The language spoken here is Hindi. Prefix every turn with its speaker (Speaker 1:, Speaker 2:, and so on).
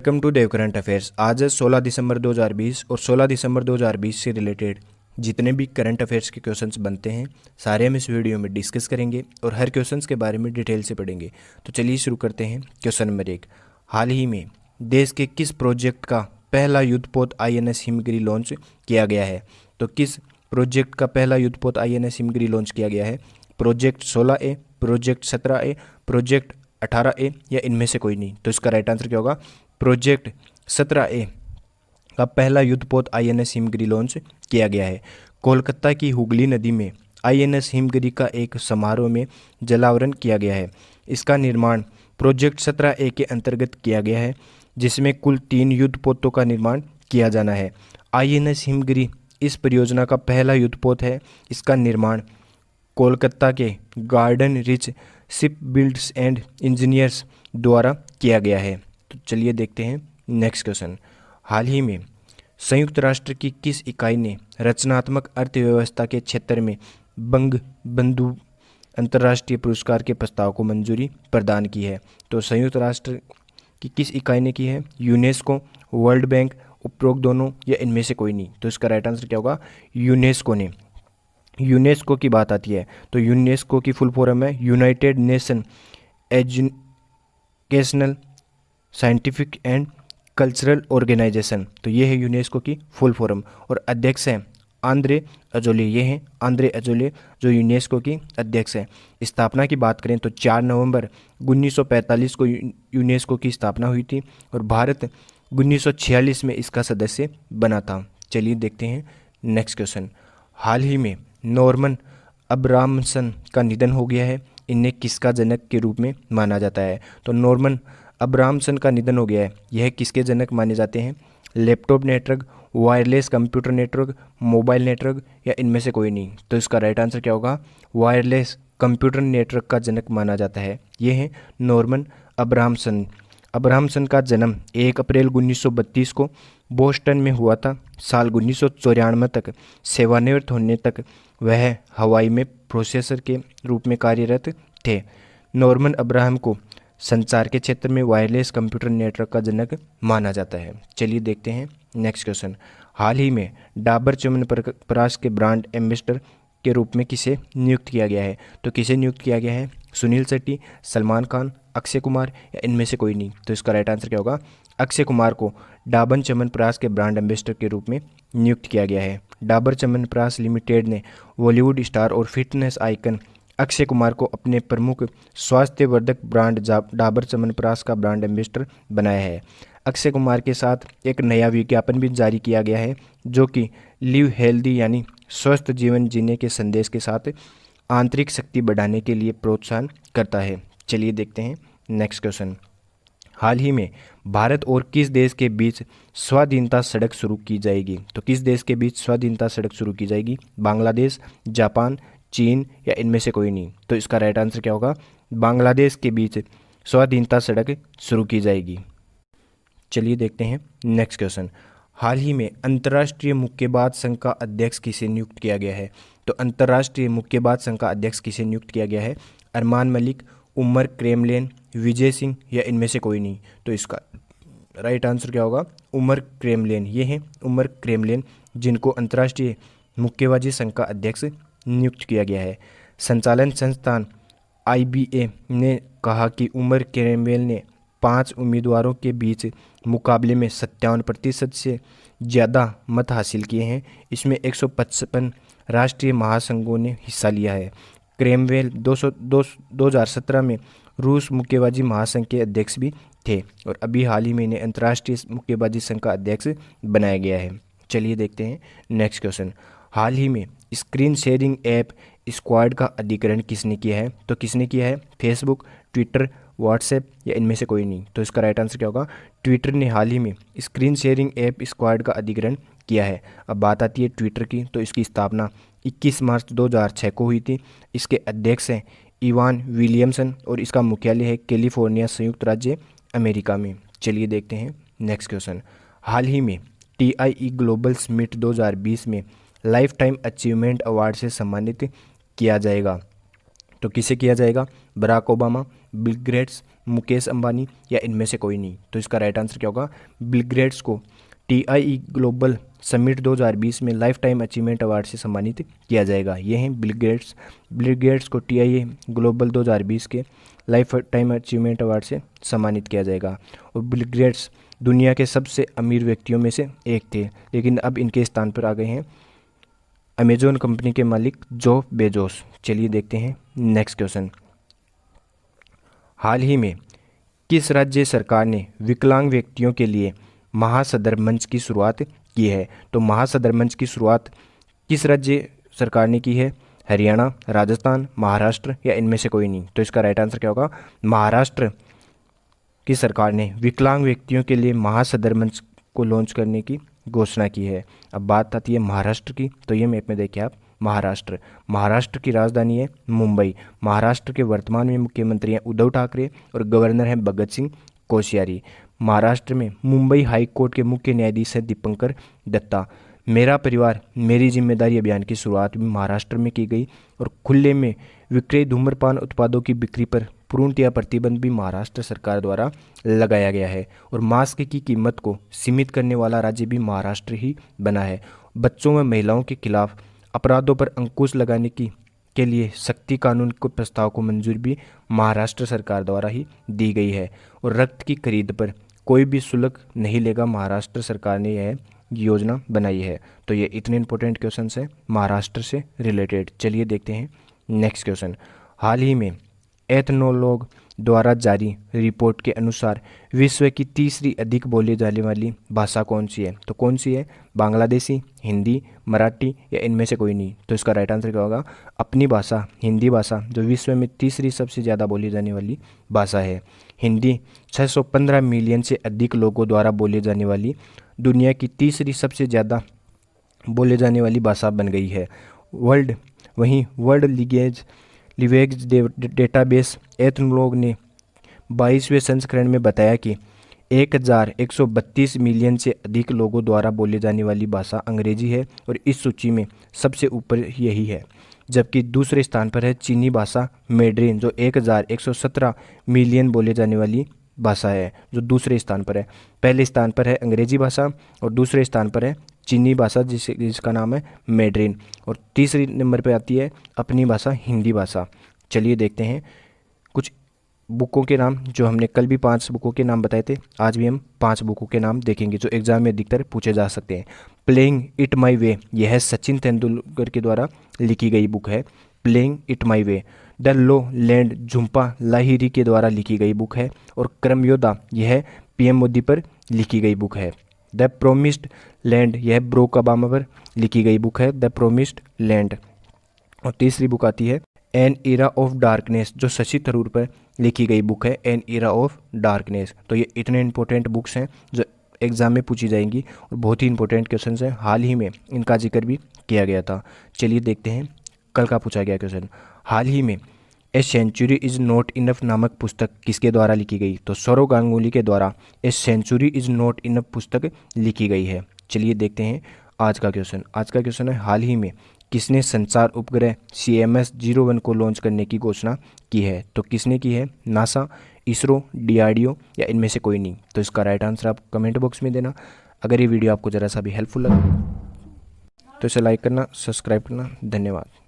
Speaker 1: Welcome to Dev current affairs. आज है 16 दिसंबर 2020 और 16 दिसंबर 2020 से रिलेटेड जितने भी करंट अफेयर्स के क्वेश्चंस बनते हैं सारे हम इस वीडियो में डिस्कस करेंगे और हर क्वेश्चंस के बारे में डिटेल से पढ़ेंगे। तो चलिए शुरू करते हैं। क्वेश्चन नंबर 1, हाल ही में देश के किस प्रोजेक्ट का पहला युद्धपोत INS हिमगिरी लॉन्च किया गया है? तो किस प्रोजेक्ट का पहला युद्धपोत INS हिमगिरी लॉन्च किया गया है? Project 16A, project 17A, project 18A या इनमें से कोई नहीं? तो इसका राइट आंसर क्या होगा? प्रोजेक्ट 17A का पहला युद्धपोत INS हिमगिरी लॉन्च किया गया है। कोलकाता की हुगली नदी में INS हिमगिरी का एक समारोह में जलावरण किया गया है। इसका निर्माण प्रोजेक्ट 17A के अंतर्गत किया गया है, जिसमें कुल 3 युद्धपोतों का निर्माण किया जाना है। INS हिमगिरी इस परियोजना का पहला युद्धपोत है। इसका निर्माण कोलकाता के garden rich ship builders and engineers द्वारा किया गया है। तो चलिए देखते हैं नेक्स्ट क्वेश्चन। हाल ही में संयुक्त राष्ट्र की किस इकाई ने रचनात्मक अर्थव्यवस्था के क्षेत्र में बंग बंधु अंतर्राष्ट्रीय पुरस्कार के प्रस्ताव को मंजूरी प्रदान की है? तो संयुक्त राष्ट्र की किस इकाई ने की है? यूनेस्को, वर्ल्ड बैंक, उपरोक्त दोनों या इनमें से कोई नहीं? तो इसका राइट आंसर क्या होगा? यूनेस्को ने। यूनेस्को की बात आती है तो यूनेस्को की फुल फॉर्म है United Nation Educational Scientific and Cultural Organisation. तो ये है यूनेस्को की फुल फॉर्म और अध्यक्ष हैं आंद्रे अजोले। ये हैं आंद्रे अजोले जो यूनेस्को की अध्यक्ष हैं। स्थापना की बात करें तो 4 नवंबर 1945 को यूनेस्को की स्थापना हुई थी और भारत 1946 में इसका सदस्य बना था। चलिए देखते हैं नेक्स्ट क्वेश्चन। हाल ही में नॉर्मन अब्रामसन का निधन हो गया है। इन्हें किसका जनक के रूप में माना जाता है? तो नॉर्मन अब्रामसन का निधन हो गया है। यह किसके जनक माने जाते हैं? Laptop network, wireless computer network, mobile network या इनमें से कोई नहीं? तो इसका राइट आंसर क्या होगा? वायरलेस कंप्यूटर नेटवर्क का जनक माना जाता है। ये है नॉर्मन अब्रामसन। अब्रामसन का जन्म 1 अप्रैल 1932 को बोस्टन में हुआ था। साल 1994 तक सेवानिवृत्त होने तक वह हवाई में प्रोसेसर के रूप में कार्यरत थे। नॉर्मन अब्राहम को संचार के क्षेत्र में वायरलेस कंप्यूटर नेटवर्क का जनक माना जाता है। चलिए देखते हैं नेक्स्ट क्वेश्चन। हाल ही में डाबर च्यवनप्राश के ब्रांड एम्बेसडर के रूप में किसे नियुक्त किया गया है? तो किसे नियुक्त किया गया है? सुनील शेट्टी, सलमान खान, अक्षय कुमार या इनमें से कोई नहीं? तो इसका राइट आंसर क्या होगा? अक्षय कुमार को डाबर च्यवनप्राश के ब्रांड एम्बेसडर के रूप में नियुक्त किया गया है। डाबर च्यवनप्राश लिमिटेड ने बॉलीवुड स्टार और फिटनेस आइकन अक्षय कुमार को अपने प्रमुख स्वास्थ्यवर्धक ब्रांड डाबर च्यवनप्राश का ब्रांड एम्बेसडर बनाया है। अक्षय कुमार के साथ एक नया विज्ञापन भी जारी किया गया है जो कि लिव हेल्दी यानी स्वस्थ जीवन जीने के संदेश के साथ आंतरिक शक्ति बढ़ाने के लिए प्रोत्साहन करता है। चलिए देखते हैं नेक्स्ट क्वेश्चन। हाल ही में भारत और किस देश के बीच स्वाधीनता सड़क शुरू की जाएगी? तो किस देश के बीच स्वाधीनता सड़क शुरू की जाएगी? बांग्लादेश, जापान, चीन या इनमें से कोई नहीं? तो इसका राइट आंसर क्या होगा? बांग्लादेश के बीच स्वाधीनता सड़क शुरू की जाएगी। चलिए देखते हैं नेक्स्ट क्वेश्चन। हाल ही में अंतर्राष्ट्रीय मुक्केबाज संघ का अध्यक्ष किसे नियुक्त किया गया है? तो अंतर्राष्ट्रीय मुक्केबाज संघ का अध्यक्ष किसे नियुक्त किया गया है? अरमान मलिक, उमर क्रेमलिन, विजय सिंह या इनमें से कोई नहीं? तो इसका राइट आंसर क्या होगा? उमर क्रेमलिन। ये हैं उमर क्रेमलिन जिनको अंतर्राष्ट्रीय मुक्केबाजी संघ का अध्यक्ष नियुक्त किया गया है। संचालन संस्थान IBA ने कहा कि उमर क्रेमलिन ने 5 उम्मीदवारों के बीच मुकाबले में 57% से ज़्यादा मत हासिल किए हैं। इसमें 155 राष्ट्रीय महासंघों ने हिस्सा लिया है। क्रेमवेल 2017 में रूस मुक्केबाजी महासंघ के अध्यक्ष भी थे और अभी हाल ही में इन्हें अंतर्राष्ट्रीय मुक्केबाजी संघ का अध्यक्ष बनाया गया है। चलिए देखते हैं नेक्स्ट क्वेश्चन। हाल ही में स्क्रीन शेयरिंग ऐप स्क्वाड का अधिग्रहण किसने किया है? तो किसने किया है? फेसबुक, ट्विटर, व्हाट्सएप या इनमें से कोई नहीं? तो इसका राइट आंसर क्या होगा? ट्विटर ने हाल ही में स्क्रीन शेयरिंग ऐप स्क्वाड का अधिग्रहण किया है। अब बात आती है ट्विटर की तो इसकी स्थापना 21 मार्च 2006 को हुई थी। इसके अध्यक्ष हैं इवान विलियमसन और इसका मुख्यालय है कैलिफोर्निया, संयुक्त राज्य अमेरिका में। चलिए देखते हैं नेक्स्ट क्वेश्चन। हाल ही में TIE ग्लोबल समिट 2020 में लाइफ टाइम अचीवमेंट अवार्ड से सम्मानित किया जाएगा। तो किसे किया जाएगा? Barack Obama, Bill Gates, Mukesh Ambani या इनमें से कोई नहीं? तो इसका राइट आंसर क्या होगा? बिल गेट्स को TIE ग्लोबल समिट 2020 में लाइफ टाइम अचीवमेंट अवार्ड से सम्मानित किया जाएगा। ये हैं बिल गेट्स। बिल गेट्स को TIE ग्लोबल 2020 के लाइफ टाइम अचीवमेंट अवार्ड से सम्मानित किया जाएगा। और बिल गेट्स दुनिया के सबसे अमीर व्यक्तियों में से एक थे, लेकिन अब इनके स्थान पर आ गए हैं अमेजोन कंपनी के मालिक जेफ बेजोस। चलिए देखते हैं नेक्स्ट क्वेश्चन। हाल ही में किस राज्य सरकार ने विकलांग व्यक्तियों के लिए महासदर मंच की शुरुआत की है? तो महासदर मंच की शुरुआत किस राज्य सरकार ने की है? हरियाणा, राजस्थान, महाराष्ट्र या इनमें से कोई नहीं? तो इसका राइट आंसर क्या होगा? महाराष्ट्र की सरकार ने विकलांग व्यक्तियों के लिए महासदर मंच को लॉन्च करने की घोषणा की है। अब बात आती है महाराष्ट्र की, तो ये मैप में देखिए आप, महाराष्ट्र की राजधानी है मुंबई। महाराष्ट्र के वर्तमान में मुख्यमंत्री हैं उद्धव ठाकरे और गवर्नर हैं भगत सिंह कोश्यारी। महाराष्ट्र में मुंबई हाई कोर्ट के मुख्य न्यायाधीश हैं दीपंकर दत्ता। मेरा परिवार मेरी जिम्मेदारी अभियान की शुरुआत भी महाराष्ट्र में की गई और खुले में विक्रय धूम्रपान उत्पादों की बिक्री पर पूर्णतया प्रतिबंध भी महाराष्ट्र सरकार द्वारा लगाया गया है। और मास्क की कीमत को सीमित करने वाला राज्य भी महाराष्ट्र ही बना है। बच्चों व महिलाओं के खिलाफ अपराधों पर अंकुश लगाने के लिए सख्ती कानून के प्रस्ताव को मंजूरी भी महाराष्ट्र सरकार द्वारा ही दी गई है। और रक्त की खरीद पर कोई भी शुल्क नहीं लेगा, महाराष्ट्र सरकार ने यह योजना बनाई है। तो ये इतने इंपॉर्टेंट क्वेश्चन हैं महाराष्ट्र से रिलेटेड। चलिए देखते हैं नेक्स्ट क्वेश्चन। हाल ही में एथनोलॉग द्वारा जारी रिपोर्ट के अनुसार विश्व की तीसरी अधिक बोली जाने वाली भाषा कौन सी है? तो कौन सी है? बांग्लादेशी, हिंदी, मराठी या इनमें से कोई नहीं? तो इसका राइट आंसर क्या होगा? अपनी भाषा, हिंदी भाषा, जो विश्व में तीसरी सबसे ज़्यादा बोली जाने वाली भाषा है। हिंदी 615 मिलियन से अधिक लोगों द्वारा बोली जाने वाली दुनिया की तीसरी सबसे ज़्यादा बोले जाने वाली भाषा बन गई है। वर्ल्ड लिवेज डेटाबेस एथनोलॉग ने 22वें संस्करण में बताया कि 1132 मिलियन से अधिक लोगों द्वारा बोले जाने वाली भाषा अंग्रेजी है और इस सूची में सबसे ऊपर यही है। जबकि दूसरे स्थान पर है चीनी भाषा मैंड्रिन, जो 1117 मिलियन बोले जाने वाली भाषा है, जो दूसरे स्थान पर है। पहले स्थान पर है अंग्रेजी भाषा और दूसरे स्थान पर है चीनी भाषा जिसका नाम है मैंड्रिन, और तीसरी नंबर पर आती है अपनी भाषा हिंदी भाषा। चलिए देखते हैं कुछ बुकों के नाम, जो हमने कल भी 5 बुकों के नाम बताए थे, आज भी हम 5 बुकों के नाम देखेंगे जो एग्जाम में अधिकतर पूछे जा सकते हैं। प्लेइंग इट माई वे, यह सचिन तेंदुलकर के द्वारा लिखी गई बुक है। Playing it my way. The low land, Jhumpa Lahiri के द्वारा लिखी गई बुक है। और क्रमयोद्धा, यह PM मोदी पर लिखी गई बुक है। द प्रोमिस्ड लैंड, यह ब्रोक ओबामा पर लिखी गई बुक है, द प्रोमिस्ड लैंड। और तीसरी बुक आती है एन इरा ऑफ डार्कनेस, जो शशि थरूर पर लिखी गई बुक है, एन इरा ऑफ डार्कनेस। तो ये इतने इंपॉर्टेंट बुक्स हैं जो एग्जाम में पूछी जाएंगी और बहुत ही इंपॉर्टेंट क्वेश्चन हैं। हाल ही में इनका जिक्र भी किया गया था। चलिए देखते हैं कल का पूछा गया क्वेश्चन। हाल ही में a century is not enough नामक पुस्तक किसके द्वारा लिखी गई? तो सौरव गांगुली के द्वारा a century is not enough पुस्तक लिखी गई है। चलिए देखते हैं आज का क्वेश्चन। आज का क्वेश्चन है, हाल ही में किसने संचार उपग्रह CMS-01 को लॉन्च करने की घोषणा की है? तो किसने की है? नासा, इसरो, DRDO या इनमें से कोई नहीं? तो इसका राइट आंसर आप कमेंट बॉक्स में देना। अगर ये वीडियो आपको ज़रा सा भी हेल्पफुल लगा तो इसे लाइक करना, सब्सक्राइब करना। धन्यवाद।